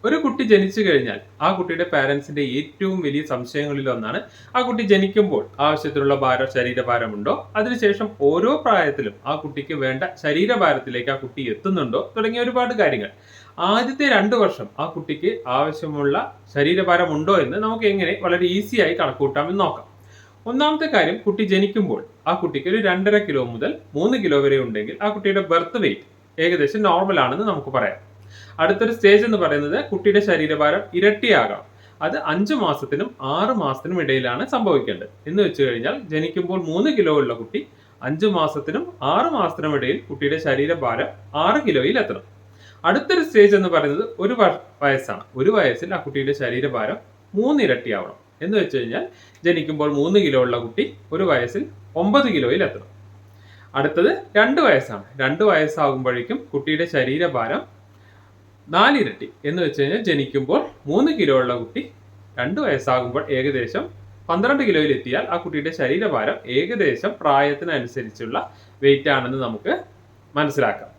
ഒരു കുട്ടി ജനിച്ചു കഴിഞ്ഞാൽ ആ കുട്ടിയുടെ പാരന്റ്സിന്റെ ഏറ്റവും വലിയ സംശയങ്ങളിൽ ഒന്നാണ് ആ കുട്ടി ജനിക്കുമ്പോൾ ആവശ്യത്തിനുള്ള ശരീരഭാരമുണ്ടോ, അതിനുശേഷം ഓരോ പ്രായത്തിലും ആ കുട്ടിക്ക് വേണ്ട ശരീരഭാരത്തിലേക്ക് ആ കുട്ടി എത്തുന്നുണ്ടോ തുടങ്ങിയ ഒരുപാട് കാര്യങ്ങൾ. ആദ്യത്തെ 2 വർഷം ആ കുട്ടിക്ക് ആവശ്യമുള്ള ശരീരഭാരം ഉണ്ടോ എന്ന് നമുക്ക് എങ്ങനെ വളരെ ഈസിയായി കണക്കുകൂട്ടാമെന്ന് നോക്കാം. ഒന്നാമത്തെ കാര്യം, കുട്ടി ജനിക്കുമ്പോൾ ആ കുട്ടിക്ക് ഒരു 2.5 കിലോ മുതൽ 3 കിലോ വരെ ഉണ്ടെങ്കിൽ ആ കുട്ടിയുടെ ബർത്ത് വെയിറ്റ് ഏകദേശം നോർമൽ ആണെന്ന് നമുക്ക് പറയാം. അടുത്തൊരു സ്റ്റേജ് എന്ന് പറയുന്നത് കുട്ടിയുടെ ശരീരഭാരം ഇരട്ടിയാകാം. അത് 5 മാസത്തിനും 6 മാസത്തിനും ഇടയിലാണ് സംഭവിക്കേണ്ടത്. എന്ന് വെച്ച് കഴിഞ്ഞാൽ ജനിക്കുമ്പോൾ 3 കിലോ ഉള്ള കുട്ടി 5 മാസത്തിനും 6 മാസത്തിനും ഇടയിൽ കുട്ടിയുടെ ശരീരഭാരം 6 കിലോയിൽ എത്തണം. അടുത്തൊരു സ്റ്റേജ് എന്ന് പറയുന്നത് ഒരു വയസ്സാണ്. ഒരു വയസ്സിൽ ആ കുട്ടിയുടെ ശരീരഭാരം 3 ഇരട്ടിയാവണം. എന്ന് വെച്ച് കഴിഞ്ഞാൽ ജനിക്കുമ്പോൾ 3 കിലോ ഉള്ള കുട്ടി ഒരു വയസ്സിൽ 9 കിലോയിൽ എത്തണം. അടുത്തത് 2 വയസ്സാണ്. 2 വയസ്സാകുമ്പോഴേക്കും കുട്ടിയുടെ ശരീരഭാരം 4 ഇരട്ടി. എന്ന് വെച്ച് കഴിഞ്ഞാൽ ജനിക്കുമ്പോൾ 3 കിലോ ഉള്ള കുട്ടി 2 വയസ്സാകുമ്പോൾ ഏകദേശം 12 കിലോയിൽ എത്തിയാൽ ആ കുട്ടിയുടെ ശരീരഭാരം ഏകദേശം പ്രായത്തിനനുസരിച്ചുള്ള വെയിറ്റ് ആണെന്ന് നമുക്ക് മനസ്സിലാക്കാം.